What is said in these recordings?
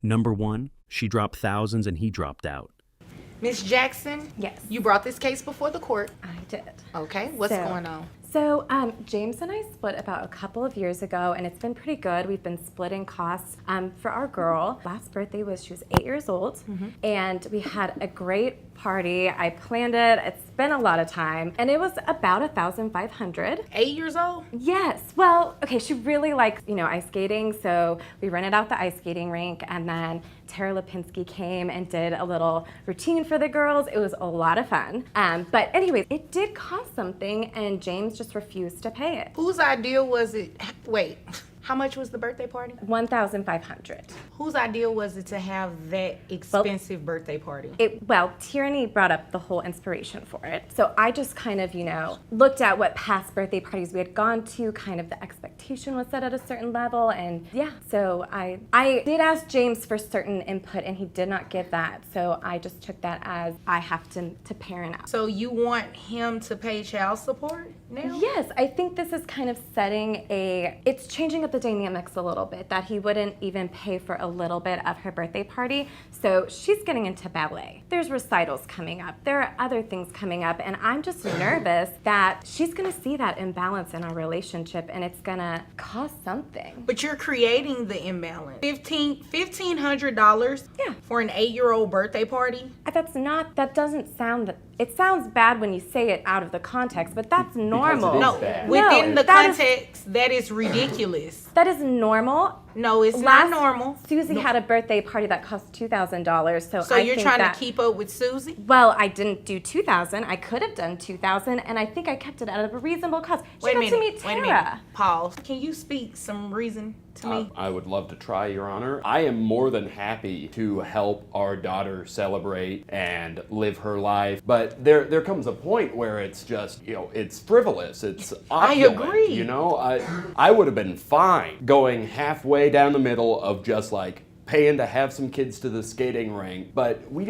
Number 1, she dropped thousands and he dropped out. Miss Jackson? Yes. You brought this case before the court. I did. Okay, what's going on? So James and I split about a couple of years ago, and it's been pretty good. We've been splitting costs for our girl. Last birthday she was 8 years old, and we had a great party. I planned it. It's been a lot of time, and it was about $1,500. 8 years old? Yes. Well, okay, she really likes, ice skating, so we rented out the ice skating rink, and then Tara Lipinski came and did a little routine for the girls. It was a lot of fun. But anyways, it did cost something, and James just refused to pay it. Whose idea was it? Wait, how much was the birthday party? $1,500. Whose idea was it to have that expensive birthday party? Tierney brought up the whole inspiration for it. So I just kind of, looked at what past birthday parties we had gone to, kind of the expectation was set at a certain level, and yeah, so I did ask James for certain input, and he did not give that, so I just took that as I have to parent out. So you want him to pay child support now? Yes, I think this is kind of it's changing up the dynamics a little bit, that he wouldn't even pay for a little bit of her birthday party. So she's getting into ballet. There's recitals coming up. There are other things coming up, and I'm just nervous that she's gonna see that imbalance in our relationship, and it's gonna cost something. But you're creating the imbalance. $1,500 for an 8-year-old birthday party? That doesn't sound it sounds bad when you say it out of the context, but that's normal. No, within the context, that is ridiculous. That is normal. No, it's not normal. Susie had a birthday party that cost $2,000, so you're trying to keep up with Susie? Well, I didn't do $2,000. I could have done $2,000, and I think I kept it at a reasonable cost. She got to meet Tara. Wait a minute. Pause. Can you speak some reason to me? I would love to try, Your Honor. I am more than happy to help our daughter celebrate and live her life, but there comes a point where it's just, it's frivolous. It's opulent, I agree. I would have been fine going halfway down the middle of just like paying to have some kids to the skating rink, but we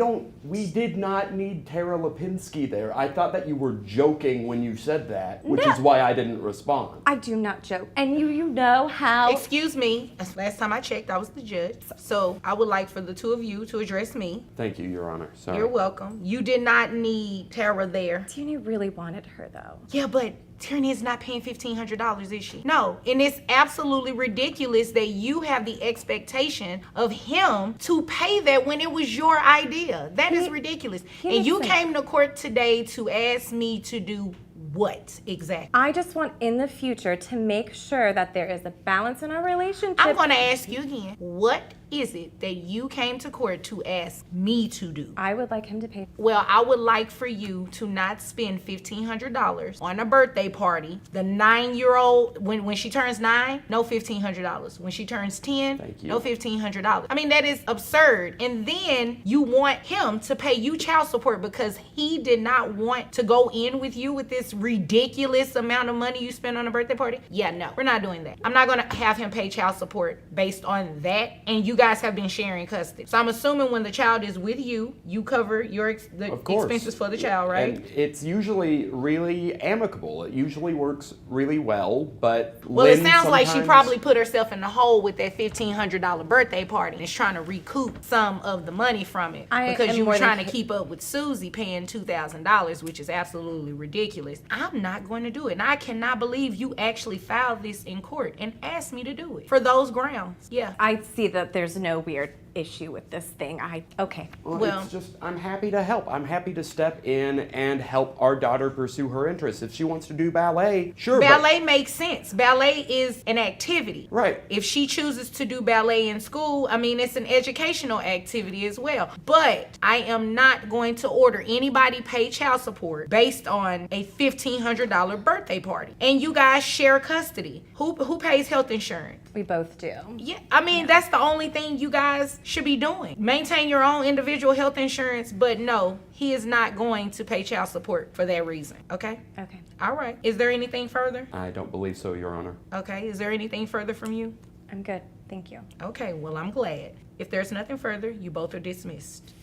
did not need Tara Lipinski there. I thought that you were joking when you said that, which is why I didn't respond. I do not joke. And you know how... Excuse me. Last time I checked, I was the judge. So I would like for the two of you to address me. Thank you, Your Honor. Sorry. You're welcome. You did not need Tara there. Tierney really wanted her, though. Yeah, but Tierney is not paying $1,500, is she? No, and it's absolutely ridiculous that you have the expectation of him to pay that when it was your idea. That is ridiculous. And you came to court today to ask me to do what exactly? I just want in the future to make sure that there is a balance in our relationship. I'm going to ask you again. What is it that you came to court to ask me to do? I would like him to pay. Well, I would like for you to not spend $1,500 on a birthday party. The 9-year-old, when she turns 9, no $1,500. When she turns 10, no $1,500. I mean, that is absurd. And then you want him to pay you child support because he did not want to go in with you with this ridiculous amount of money you spend on a birthday party. Yeah, no, we're not doing that. I'm not going to have him pay child support based on that. And you guys have been sharing custody. So I'm assuming when the child is with you, you cover the expenses for the child, right? And it's usually really amicable. It usually works really well, but well, it sounds like she probably put herself in the hole with that $1,500 birthday party and is trying to recoup some of the money from it because you were trying to keep up with Susie paying $2,000, which is absolutely ridiculous. I'm not going to do it. And I cannot believe you actually filed this in court and asked me to do it for those grounds. Yeah. I see that there's no weird issue with this thing. Okay. Well, it's just, I'm happy to help. I'm happy to step in and help our daughter pursue her interests. If she wants to do ballet, sure. Ballet makes sense. Ballet is an activity. Right. If she chooses to do ballet in school, I mean, it's an educational activity as well. But I am not going to order anybody pay child support based on a $1,500 birthday party. And you guys share custody. Who pays health insurance? We both do. Yeah, I mean, that's the only thing you guys should be doing. Maintain your own individual health insurance, but no, he is not going to pay child support for that reason, okay? Okay. All right. Is there anything further? I don't believe so, Your Honor. Okay. Is there anything further from you? I'm good. Thank you. Okay. Well, I'm glad. If there's nothing further, you both are dismissed.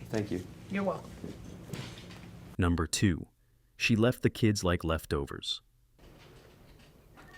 Thank you. You're welcome. Number 2, she left the kids like leftovers.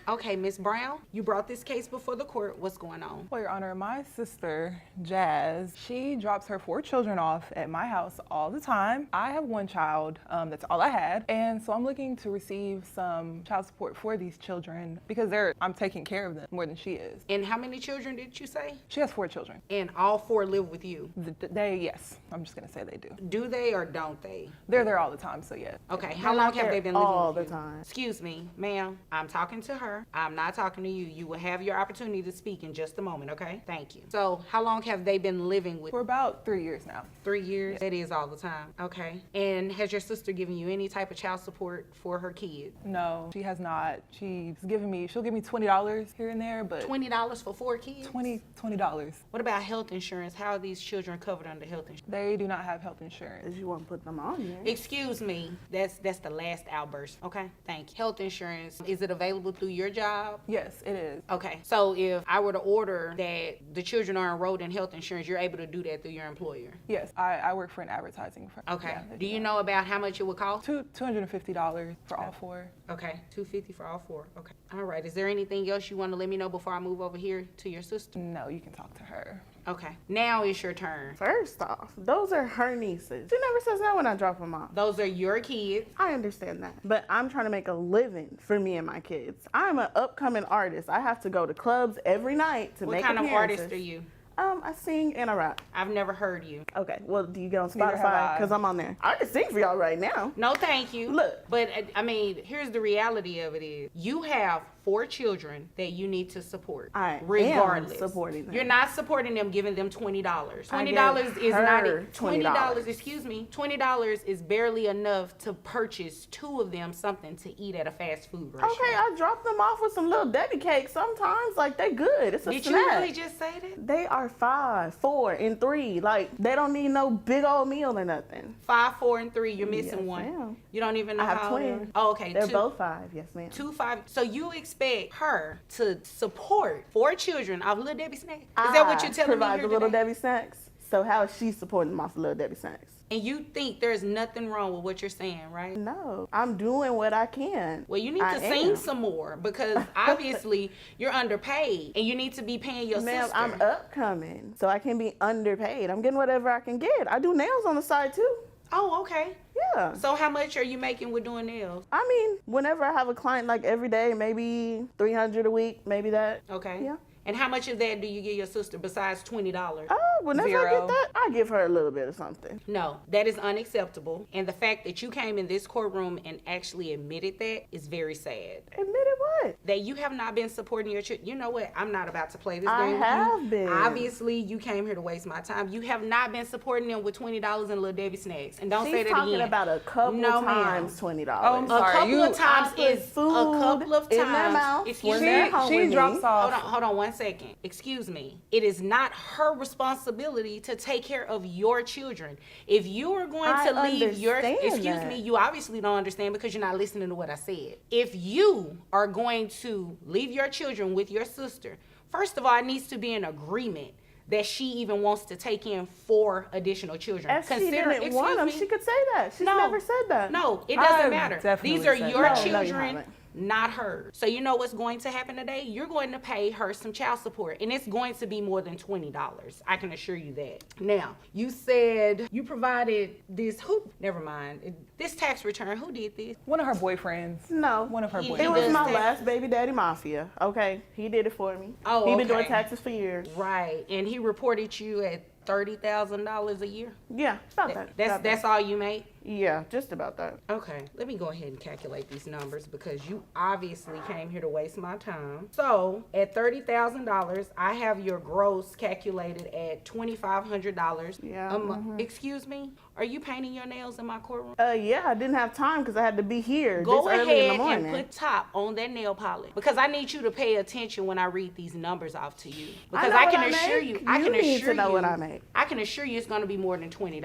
Okay, Miss Brown, you brought this case before the court. What's going on? Well, Your Honor, my sister, Jazz, she drops her 4 children off at my house all the time. I have 1 child, that's all I had. And so I'm looking to receive some child support for these children because I'm taking care of them more than she is. And how many children did you say? She has 4 children. And all 4 live with you. Yes, I'm just gonna say they do. Do they or don't they? They're there all the time, so yeah. Okay, how long have they been living all with the you? time. Excuse me, ma'am. I'm talking to her. I'm not talking to you. You will have your opportunity to speak in just a moment, okay? Thank you. So, how long have they been living with For you? about 3 years now. 3 years? That is all the time. Okay. And has your sister given you any type of child support for her kids? No, she has not. She'll give me $20 here and there, but $20 for 4 kids? $20. What about health insurance? How are these children covered under health insurance? They do not have health insurance. If you want to put them on there. Excuse me. That's the last outburst. Okay. Thank you. Health insurance, is it available through your job? Yes, it is. Okay. So if I were to order that the children are enrolled in health insurance, you're able to do that through your employer? Yes, I work for an advertising firm. Okay. Yeah, they Do you that. know about how much it would cost? $250 for all 4. Okay. $250 for all 4. Okay. All right. Is there anything else you want to let me know before I move over here to your sister? No, you can talk to her. Okay. Now it's your turn. First off, those are her nieces. She never says no when I drop them off. Those are your kids. I understand that. But I'm trying to make a living for me and my kids. I'm an upcoming artist. I have to go to clubs every night to What make kind of appearances. artist are you? I sing and I rap. I've never heard you. Okay, well, do you get on Neither have Spotify? I. Because I'm on there. I can sing for y'all right now. No, thank you. Look. But I mean, here's the reality of it is you have 4 children that you need to support. I am regardless. supporting them. You're not supporting them, giving them $20. I $20 give is not her it. $20. Excuse me. $20 is barely enough to purchase 2 of them something to eat at a fast food restaurant. Okay, I drop them off with some little Debbie cakes sometimes. Like, they good. It's a Did snack. you really just say that? They are 5, 4, and 3. Like, they don't need no big old meal or nothing. 5, 4, and 3. You're missing Yes, one. ma'am. You don't even know I have how old they are? twins. Oh, okay. They're 2. both 5, yes, ma'am. 2, 5. So you expect her to support 4 children off Little Debbie snacks? Is that what you're telling me provide here the Little today? Debbie snacks. So how is she supporting them off the Little Debbie snacks? And you think there's nothing wrong with what you're saying, right? No, I'm doing what I can. Well, you need I to sing am. some more because obviously you're underpaid and you need to be paying your Ma'am, sister. I'm upcoming, so I can be underpaid. I'm getting whatever I can get. I do nails on the side too. Oh, okay. Yeah. So how much are you making with doing nails? I mean, whenever I have a client, like every day, maybe $300 a week, maybe that. Okay. Yeah. And how much of that do you give your sister besides $20? Oh, whenever I Zero. get that, I give her a little bit of something. No, that is unacceptable. And the fact that you came in this courtroom and actually admitted that is very sad. Admitted what? That you have not been supporting your children. You know what? I'm not about to play this I game with have you. been. Obviously, you came here to waste my time. You have not been supporting them with $20 and Little Debbie snacks. And don't say She's that talking again. about a couple No, ma'am. times $20. Oh, I'm A sorry. couple of times I put is a food couple of in times. their mouth Excuse when me. they're home She with drops me. off. Hold on 1 second. Excuse me. It is not her responsibility to take care of your children. If you are going I to leave your understand that. you obviously don't understand because you're not listening to what I said. If you are going to leave your children with your sister, first of all, it needs to be an agreement that she even wants to take in 4 additional children. If she didn't want them, she could say that. She's No. never said that. No, it doesn't I've matter. definitely These are said your that. No, you children, haven't. not hers. So you know what's going to happen today? You're going to pay her some child support, and it's going to be more than $20. I can assure you that. Now, you said you provided this. Never mind. This tax return. Who did this? One of her boyfriends. No. One of her He It boyfriends. was does my taxes. last baby daddy mafia. Okay, he did it for me. Oh, He been doing okay. taxes for years. Right, and he reported you at $30,000 a year. Yeah, about that. About That's all you make. Yeah, just about that. Okay, let me go ahead and calculate these numbers because you obviously came here to waste my time. So at $30,000, I have your gross calculated at $2,500. Yeah, Excuse me, are you painting your nails in my courtroom? Yeah, I didn't have time because I had to be here Go this early in the ahead morning. and put top on that nail polish because I need you to pay attention when I read these numbers off to you. Because know I what can I assure make. you, I You can need assure to know you, what I make. I can assure you it's going to be more than $20.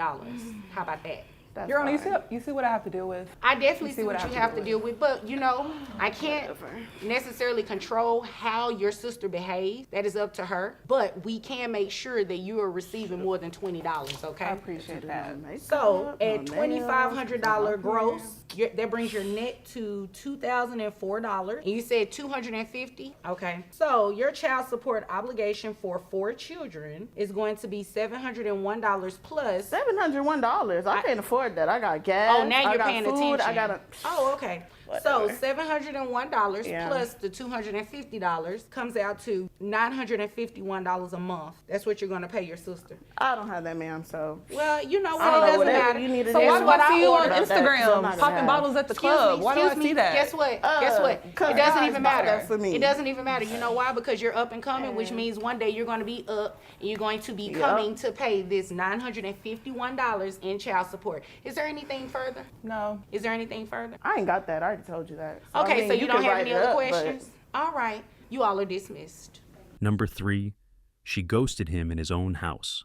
How about that? That's You're on. fine. You see what I have to deal with. I definitely You see what you have to deal with, but I can't necessarily control how your sister behaves. That is up to her. But we can make sure that you are receiving more than $20, okay? I appreciate that. So at $2,500 gross, that brings your net to $2,004. And you said $250. Okay. So your child support obligation for 4 children is going to be $701 plus. $701. I can't afford that. I got gas. Oh, now I you're got paying food, attention. I got Oh, okay. So Whatever. $701 Yeah. plus the $250 comes out to $951 a month. That's what you're going to pay your sister. I don't have that, ma'am. So Well, you know I what? don't It know, doesn't whatever matter. you need to So do. why That's do what I see you on ordered. That's what I'm Instagram not gonna popping have. bottles at the club? Why do I see that? Guess what? Guess what? 'cause It doesn't guys even buy matter. that for me. It doesn't even matter. You know why? Because you're up and coming, which means one day you're going to be up and you're going to be coming to pay this $951 in child support. Is there anything further? No. Is there anything further? I ain't got that. I already told you that. So, I Okay, mean, so you don't can have write any it other up, but- questions? All right. You all are dismissed. Number 3, she ghosted him in his own house.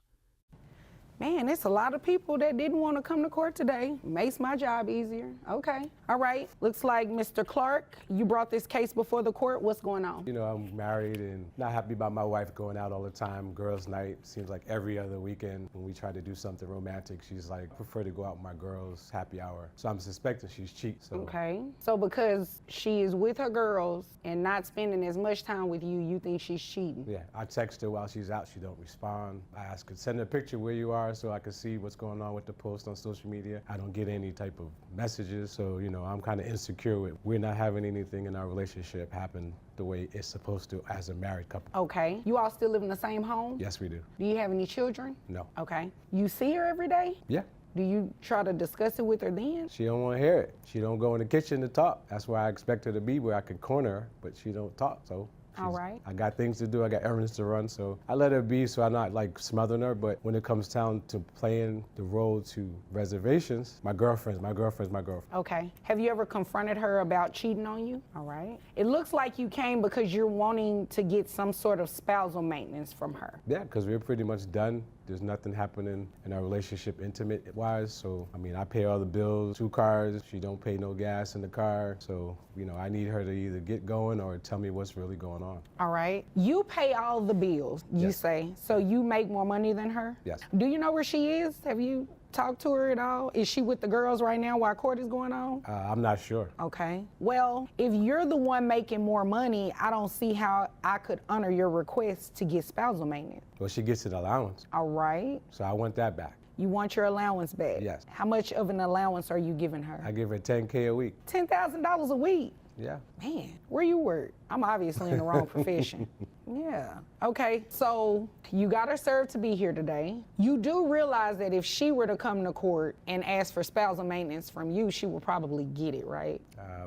Man, it's a lot of people that didn't want to come to court today. Makes my job easier. Okay. All right. Looks like Mr. Clark, you brought this case before the court. What's going on? You know, I'm married and not happy about my wife going out all the time. Girls' night seems like every other weekend. When we try to do something romantic, she's like, prefer to go out with my girls' happy hour. So I'm suspecting she's cheating. So Okay. So because she is with her girls and not spending as much time with you, you think she's cheating? yeah, I text her while she's out. She don't respond. I ask her, send her a picture where you are so I can see what's going on with the post on social media. I don't get any type of messages. So, you know, I'm kind of insecure with we're not having anything in our relationship happen the way it's supposed to as a married couple. Okay. You all still live in the same home? Yes, we do. Do you have any children? No. Okay. You see her every day? Yeah. Do you try to discuss it with her then? She don't want to hear it. She don't go in the kitchen to talk. That's where I expect her to be, where I can corner her, but she don't talk. So All right. I got things to do. I got errands to run. So I let her be so I'm not like smothering her. But when it comes down to playing the role to reservations, my girlfriend's my girlfriend. Okay. Have you ever confronted her about cheating on you? All right. It looks like you came because you're wanting to get some sort of spousal maintenance from her. Yeah, because we're pretty much done. There's nothing happening in our relationship intimate-wise. So, I mean, I pay all the bills, 2 cars. She don't pay no gas in the car. So, you know, I need her to either get going or tell me what's really going on. All right. You pay all the bills, you Yes. say. So you make more money than her? Yes. Do you know where she is? Have you talked to her at all? Is she with the girls right now while court is going on? I'm not sure. Okay. Well, if you're the one making more money, I don't see how I could honor your request to get spousal maintenance. Well, she gets an allowance. All right. So I want that back. You want your allowance back? Yes. How much of an allowance are you giving her? I give her $10K a week. $10,000 a week. Yeah. Man, where you work? I'm obviously in the wrong profession. Yeah. Okay, so you got her served to be here today. You do realize that if she were to come to court and ask for spousal maintenance from you, she would probably get it, right?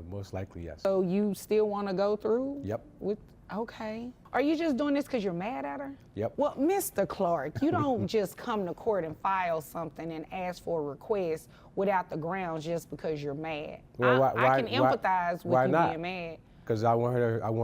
Most likely, yes. So you still want to go through? Yep. Okay. Are you just doing this because you're mad at her? Yep. Well, Mr. Clark, you don't just come to court and file something and ask for a request without the grounds just because you're mad. Well, I can empathize with why you not? being mad. Because I want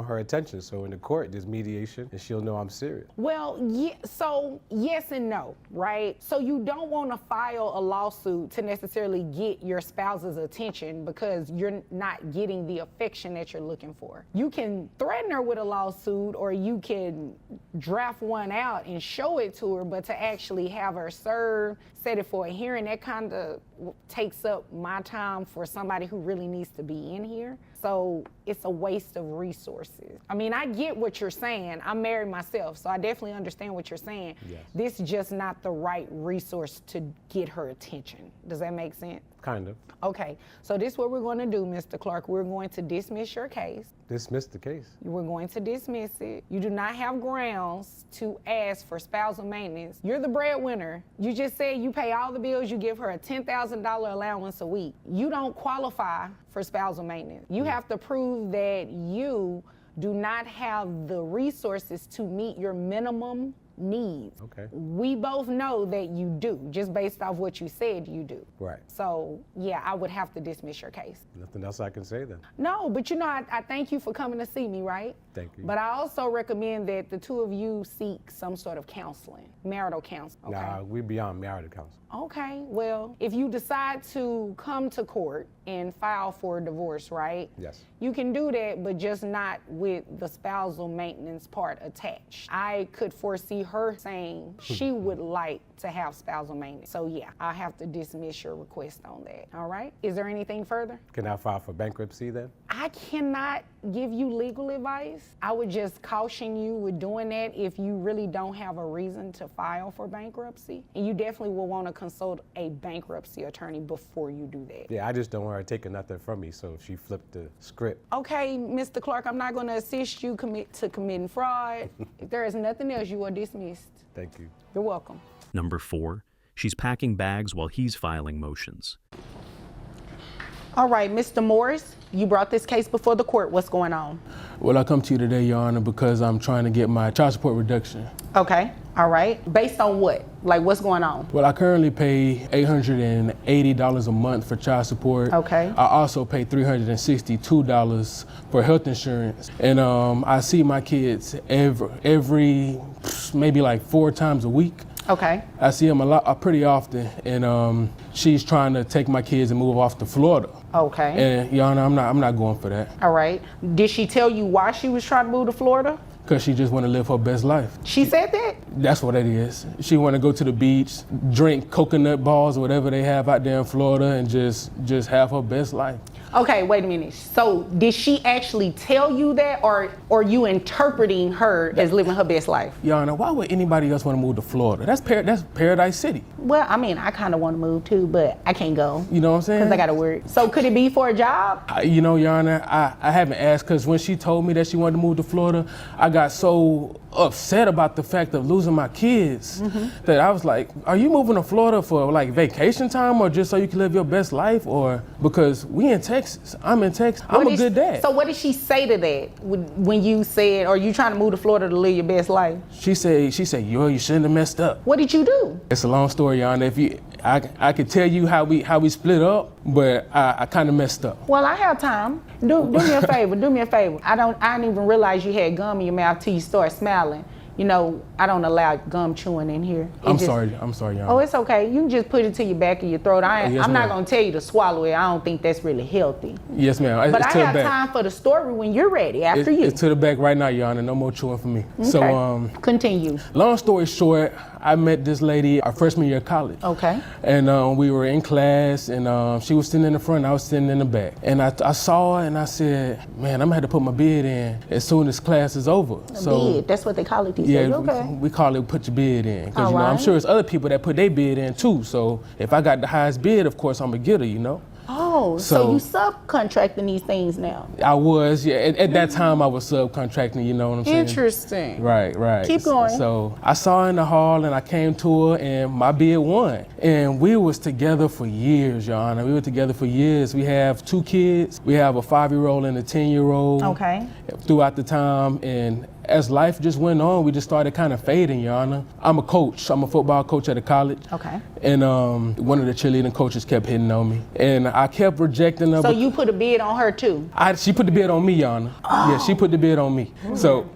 her attention. So in the court, there's mediation, and she'll know I'm serious. Well, yeah, so yes and no, right? So you don't want to file a lawsuit to necessarily get your spouse's attention because you're not getting the affection that you're looking for. You can threaten her with a lawsuit or you can draft one out and show it to her, but to actually have her served, set it for a hearing, that kind of takes up my time for somebody who really needs to be in here. So it's a waste of resources. I mean, I get what you're saying. I'm married myself, so I definitely understand what you're saying. Yes. This is just not the right resource to get her attention. Does that make sense? Kind of. Okay, so this is what we're going to do, Mr. Clark. We're going to dismiss your case. Dismiss the case. We're going to dismiss it. You do not have grounds to ask for spousal maintenance. You're the breadwinner. You just said you pay all the bills. You give her a $10,000 allowance a week. You don't qualify for spousal maintenance. You have to prove that you do not have the resources to meet your minimum needs. Okay. We both know that you do, just based off what you said you do. Right. So, yeah, I would have to dismiss your case. Nothing else I can say then. No, but you know, I thank you for coming to see me, right? Thank you. But I also recommend that the two of you seek some sort of counseling, marital counseling. Okay? Nah, we beyond marital counsel. Okay, well, if you decide to come to court and file for a divorce, right? Yes. You can do that, but just not with the spousal maintenance part attached. I could foresee her saying she would like to have spousal maintenance. So yeah, I have to dismiss your request on that, all right? Is there anything further? Can I file for bankruptcy then? I cannot give you legal advice. I would just caution you with doing that if you really don't have a reason to file for bankruptcy. And you definitely will want to consult a bankruptcy attorney before you do that. Yeah, I just don't want her taking nothing from me, so she flipped the script. Okay, Mr. Clark, I'm not going to assist you committing fraud. If there is nothing else, you are dismissed. Thank you. You're welcome. Number 4, she's packing bags while he's filing motions. All right, Mr. Morris, you brought this case before the court. What's going on? Well, I come to you today, Your Honor, because I'm trying to get my child support reduction. Okay, all right. Based on what? Like, what's going on? Well, I currently pay $880 a month for child support. Okay. I also pay $362 for health insurance. And I see my kids every maybe like 4 times a week. Okay. I see them pretty often, and she's trying to take my kids and move off to Florida. Okay. And Your Honor, I'm not going for that. All right. Did she tell you why she was trying to move to Florida? Because she just want to live her best life. She said that? That's what it is. She want to go to the beach, drink coconut balls or whatever they have out there in Florida, and just have her best life. Okay, wait a minute. So did she actually tell you that, or are you interpreting her as living her best life? Your Honor, why would anybody else want to move to Florida? That's Paradise City. Well, I mean, I kind of want to move too, but I can't go. You know what I'm saying? Because I got to work. So could it be for a job? You know, Your Honor, I haven't asked, because when she told me that she wanted to move to Florida, I got so upset about the fact of losing my kids that I was like, are you moving to Florida for like vacation time, or just so you can live your best life, or because we in Texas? I'm in Texas. I'm a good dad. So what did she say to that when you said, are you trying to move to Florida to live your best life? She said, you shouldn't have messed up. What did you do? It's a long story, Your Honor. I could tell you how we split up, but I kind of messed up. Well, I have time. Do me a favor. Do me a favor. I didn't even realize you had gum in your mouth till you start smiling. You know, I don't allow gum chewing in here. I'm sorry, Your Honor. Oh, it's okay. You can just put it to your back of your throat. Yes, I'm not ma'am. going to tell you to swallow it. I don't think that's really healthy. Yes, ma'am. But It's I to the have back. time for the story when you're ready, after you. It's to the back right now, Your Honor. No more chewing for me. Okay. So, Continue. long story short, I met this lady our freshman year of college. Okay. And we were in class, and she was sitting in the front, I was sitting in the back. And I saw her, and I said, man, I'm gonna have to put my bid in as soon as class is over. Bid, that's what they call it these days. Okay. We call it put your bid in. Because, All I'm right. sure there's other people that put their bid in too. So if I got the highest bid, of course, I'm a getter, you know? Oh, so you subcontracting these things now? I was, yeah. At that time, I was subcontracting, you know what I'm saying? Interesting. Right. Keep going. So I saw her in the hall, and I came to her, and my bid won. And we was together for years, Your Honor. We were together for years. We have 2 kids. We have a 5-year-old and a 10-year-old. Okay. Throughout the time, and as life just went on, we just started kind of fading, Your Honor. I'm a coach. I'm a football coach at a college. Okay. And one of the cheerleading coaches kept hitting on me, and I kept rejecting her. So you put a bid on her too? She put the bid on me, Your Honor. Oh. Yeah, she put the bid on me. So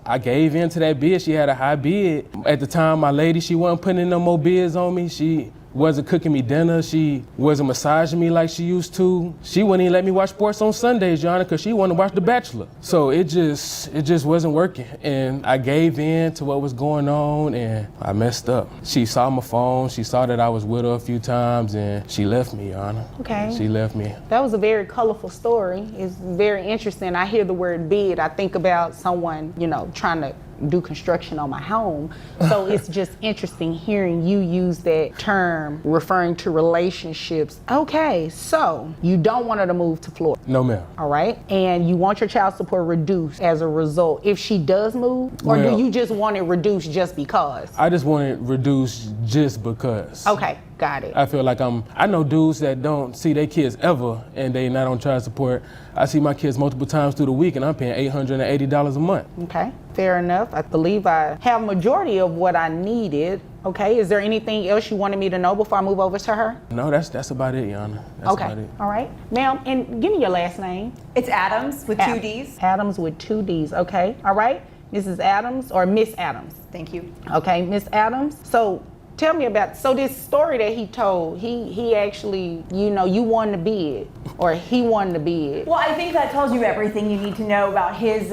I gave in to that bid. She had a high bid. At the time, my lady, she wasn't putting in no more bids on me. She wasn't cooking me dinner. She wasn't massaging me like she used to. She wouldn't even let me watch sports on Sundays, Your Honor, because she wanted to watch The Bachelor. So it just wasn't working. And I gave in to what was going on, and I messed up. She saw my phone. She saw that I was with her a few times, and she left me, Your Honor. Okay. She left me. That was a very colorful story. It's very interesting. I hear the word bid. I think about someone, trying to do construction on my home. So it's just interesting hearing you use that term referring to relationships. Okay, so you don't want her to move to Florida. No, ma'am. All right. And you want your child support reduced as a result if she does move? Or do you just want it reduced just because? I just want it reduced just because. Okay, got it. I feel like I know dudes that don't see their kids ever and they not on child support. I see my kids multiple times through the week, and I'm paying $880 a month. Okay, fair enough. I believe I have majority of what I needed. Okay, is there anything else you wanted me to know before I move over to her? No, that's about it, Your Honor. That's Okay, about it. all right. Ma'am, and give me your last name. It's Adams with two D's. Adams with 2 D's, okay. All right, Mrs. Adams or Miss Adams. Thank you. Okay, Miss Adams. So tell me about, so this story that he told, he actually, you know, you won the bid, or he won the bid. Well, I think that tells you everything you need to know about his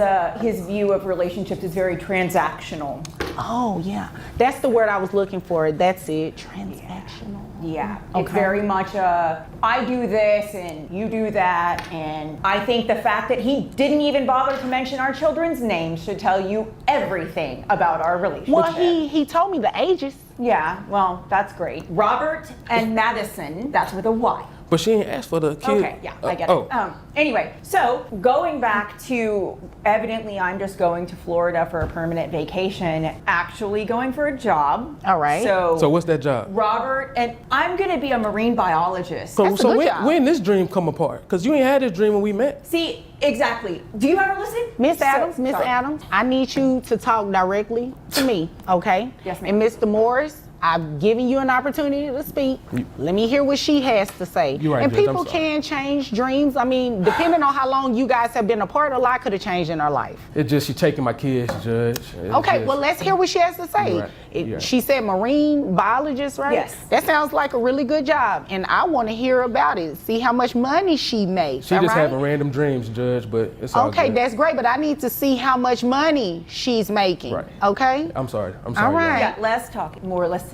view of relationships is very transactional. Oh yeah, that's the word I was looking for. That's it, transactional. Yeah, Okay. it's very much I do this and you do that, and I think the fact that he didn't even bother to mention our children's names should tell you everything about our relationship. Well, he told me the ages. Yeah, well, that's great. Robert and Madison, that's with a Y. But she ain't asked for the kid. Okay, yeah, I get it. Anyway, so going back to, evidently I'm just going to Florida for a permanent vacation, actually going for a job. All right. So what's that job? Robert, and I'm gonna be a marine biologist. So, That's a good job. when this dream come apart? Because you ain't had this dream when we met. See, exactly. Do you ever listen? Miss Adams, Miss sorry. Adams, I need you to talk directly to me, okay? Yes, ma'am. And Mr. Morris, I've given you an opportunity to speak. Let me hear what she has to say. You're right, and Judge, I'm people sorry. can change dreams. I mean, depending on how long you guys have been apart, a lot could have changed in her life. It's just she taking my kids, Judge. It's Okay, just- well, let's hear what she has to say. You're right. You're right. She said marine biologist, right? Yes. That sounds like a really good job, and I want to hear about it. See how much money she makes. She all just right? having random dreams, Judge, but it's all Okay, good. that's great, but I need to see how much money she's making. Right. Okay? I'm sorry. All Your Honor. right. Yeah, less talking, more listening.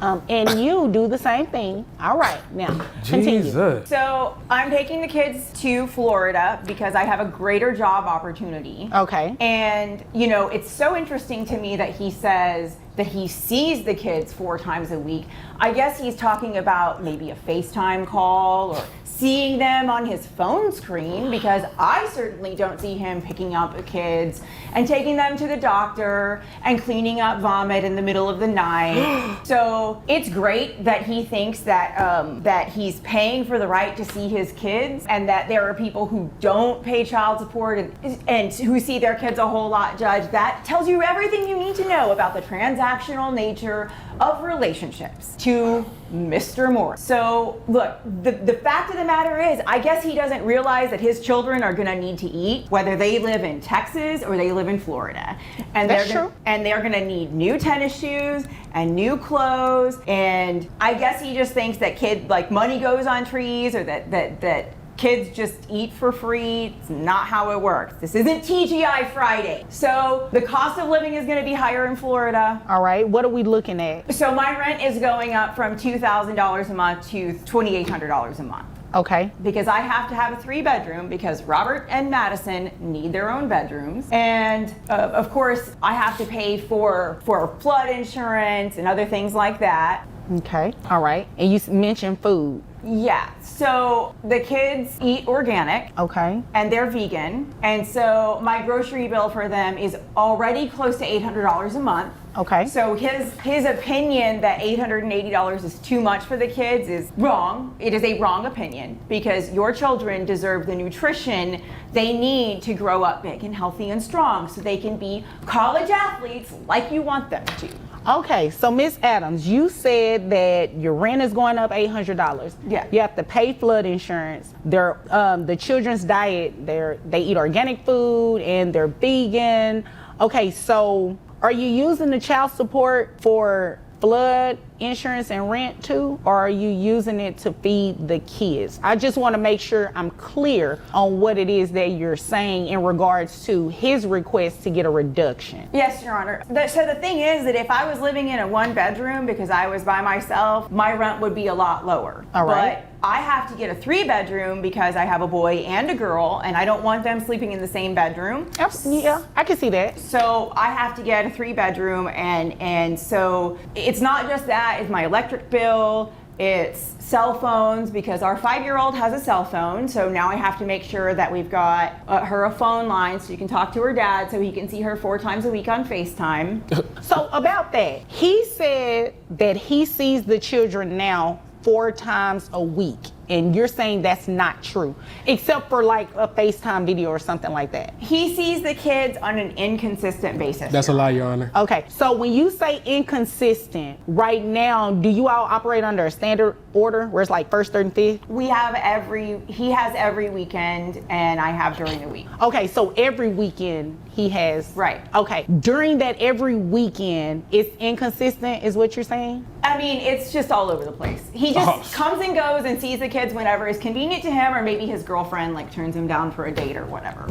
And you do the same thing. All right, now continue. Jesus. So I'm taking the kids to Florida because I have a greater job opportunity. Okay. And, you know, it's so interesting to me that he says that he sees the kids 4 times a week. I guess he's talking about maybe a FaceTime call or seeing them on his phone screen, because I certainly don't see him picking up the kids and taking them to the doctor and cleaning up vomit in the middle of the night. So it's great that he thinks that that he's paying for the right to see his kids, and that there are people who don't pay child support and who see their kids a whole lot, Judge. That tells you everything you need to know about the transactional nature of relationships to Mr. Moore. So look, the fact of the matter is, I guess he doesn't realize that his children are gonna need to eat, whether they live in Texas or they live in Florida. And That's they're true. And they're gonna need new tennis shoes and new clothes. And I guess he just thinks that money goes on trees, or that kids just eat for free. It's not how it works. This isn't TGI Friday. So the cost of living is gonna be higher in Florida. All right, what are we looking at? So my rent is going up from $2,000 a month to $2,800 a month. Okay. Because I have to have a 3-bedroom, because Robert and Madison need their own bedrooms. And of course, I have to pay for flood insurance and other things like that. Okay. All right. And you mentioned food. Yeah, so the kids eat organic. Okay. And they're vegan. And so my grocery bill for them is already close to $800 a month. Okay. So his opinion that $880 is too much for the kids is wrong. It is a wrong opinion, because your children deserve the nutrition they need to grow up big and healthy and strong, so they can be college athletes like you want them to. Okay, so Miss Adams, you said that your rent is going up $800. Yeah. You have to pay flood insurance. The children's diet, they eat organic food and they're vegan. Okay, so are you using the child support for flood insurance and rent too, or are you using it to feed the kids? I just want to make sure I'm clear on what it is that you're saying in regards to his request to get a reduction. Yes, Your Honor. So the thing is that if I was living in a 1-bedroom because I was by myself, my rent would be a lot lower. All right. But I have to get a 3-bedroom because I have a boy and a girl, and I don't want them sleeping in the same bedroom. Yeah, I can see that. So I have to get a 3-bedroom, and so it's not just that, it's my electric bill, it's cell phones, because our 5-year-old has a cell phone, so now I have to make sure that we've got her a phone line so you can talk to her dad, so he can see her 4 times a week on FaceTime. So about that, he said that he sees the children now 4 times a week. and you're saying that's not true, except for like a FaceTime video or something like that. He sees the kids on an inconsistent basis. That's a lie, Your Honor. Okay, so when you say inconsistent, right now, do you all operate under a standard order where it's like first, third, and fifth? He has every weekend, and I have during the week. Okay, so every weekend he has. Right. Okay, during that every weekend, it's inconsistent, is what you're saying? I mean, it's just all over the place. He just comes and goes and sees the kids whenever is convenient to him, or maybe his girlfriend like turns him down for a date or whatever.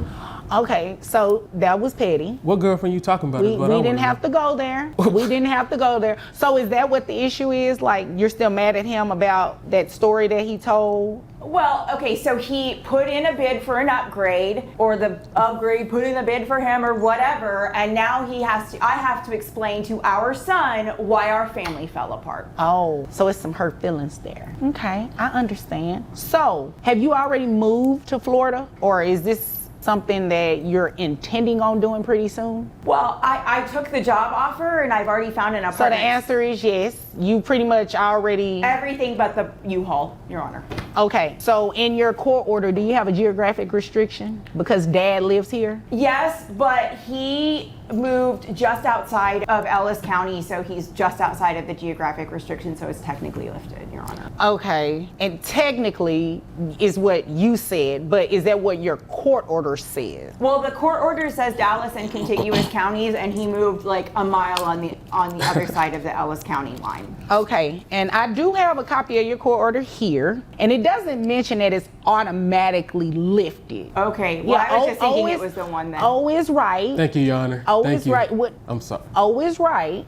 Okay, so that was petty. What girlfriend you talking about? We didn't have to go there. We didn't have to go there. So is that what the issue is? Like, you're still mad at him about that story that he told? Well, okay, so he put in a bid for an upgrade, or the upgrade put in a bid for him, or whatever, and now I have to explain to our son why our family fell apart. Oh, so it's some hurt feelings there. Okay, I understand. So, have you already moved to Florida, or is this something that you're intending on doing pretty soon? Well, I took the job offer and I've already found an apartment. So the answer is yes. You pretty much already... Everything but the U-Haul, Your Honor. Okay, so in your court order, do you have a geographic restriction because Dad lives here? Yes, but he moved just outside of Ellis County, so he's just outside of the geographic restriction, so it's technically lifted, Your Honor. Okay, and technically is what you said, but is that what your court order says? Well, the court order says Dallas and contiguous counties, and he moved like a mile on the other side of the Ellis County line. Okay, and I do have a copy of your court order here, and it doesn't mention that it's automatically lifted. Okay, well, I was just thinking it was the one that... O is right. Thank you, Your Honor. O Thank is you. right. I'm sorry. O is right.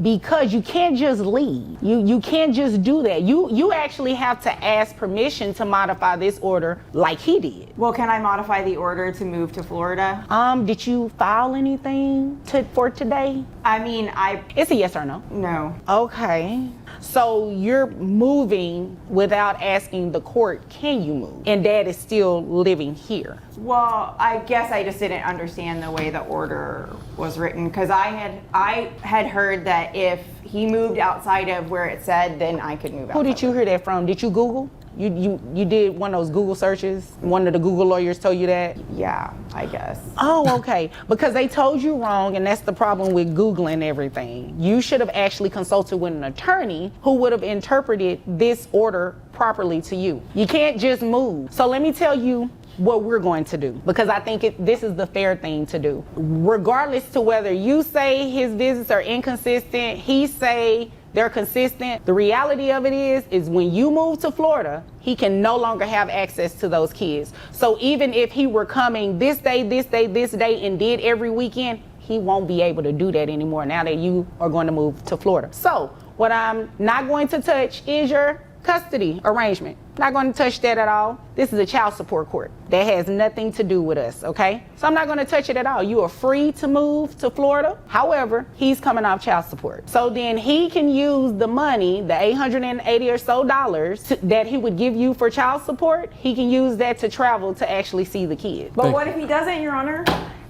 Because you can't just leave. You can't just do that. You actually have to ask permission to modify this order like he did. Well, can I modify the order to move to Florida? Did you file anything for today? I mean, It's a yes or no. No. Okay. So you're moving without asking the court, can you move? And Dad is still living here. Well, I guess I just didn't understand the way the order was written, because I had heard that if he moved outside of where it said, then I could move out. Who did you hear that from? Did you Google? You did one of those Google searches? One of the Google lawyers told you that? Yeah, I guess. Oh, okay. Because they told you wrong, and that's the problem with Googling everything. You should have actually consulted with an attorney who would have interpreted this order properly to you. You can't just move. So let me tell you what we're going to do, because I think this is the fair thing to do. Regardless to whether you say his visits are inconsistent, he say they're consistent, the reality of it is when you move to Florida, he can no longer have access to those kids. So even if he were coming this day, and did every weekend, he won't be able to do that anymore now that you are going to move to Florida. So what I'm not going to touch is your custody arrangement. Not going to touch that at all. This is a child support court. That has nothing to do with us, okay? So I'm not going to touch it at all. You are free to move to Florida. However, he's coming off child support. So then he can use the money, the $880 or so that he would give you for child support. He can use that to travel to actually see the kids. But what if he doesn't, Your Honor?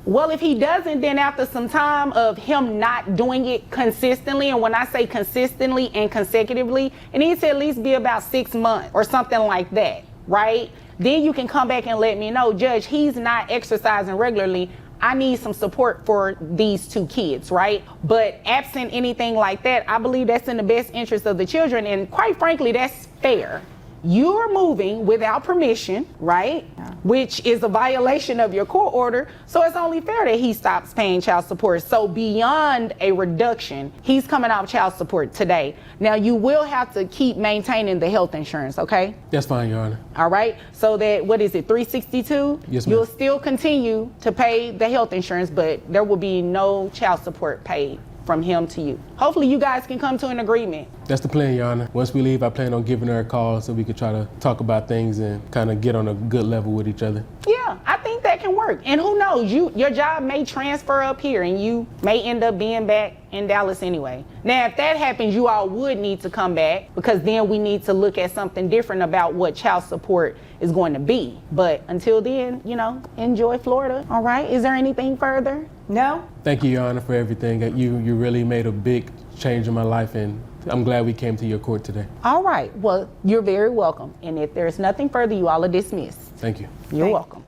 Well, if he doesn't, then after some time of him not doing it consistently, and when I say consistently and consecutively, it needs to at least be about 6 months or something like that, right? Then you can come back and let me know, Judge, he's not exercising regularly. I need some support for these 2 kids, right? But absent anything like that, I believe that's in the best interest of the children, and quite frankly, that's fair. You're moving without permission, right? Yeah. Which is a violation of your court order. So it's only fair that he stops paying child support. So beyond a reduction, he's coming off child support today. Now you will have to keep maintaining the health insurance, okay? That's fine, Your Honor. All right, so that, what is it, $362? Yes, ma'am. You'll still continue to pay the health insurance, but there will be no child support paid from him to you. Hopefully you guys can come to an agreement. That's the plan, Your Honor. Once we leave, I plan on giving her a call so we could try to talk about things and kind of get on a good level with each other. Yeah, I think that can work. And who knows, your job may transfer up here and you may end up being back in Dallas anyway. Now, if that happens, you all would need to come back, because then we need to look at something different about what child support is going to be. But until then, enjoy Florida. All right, is there anything further? No. Thank you, Your Honor, for everything. You really made a big change in my life, and I'm glad we came to your court today. All right. Well, you're very welcome. And if there's nothing further, you all are dismissed. Thank you. You're welcome.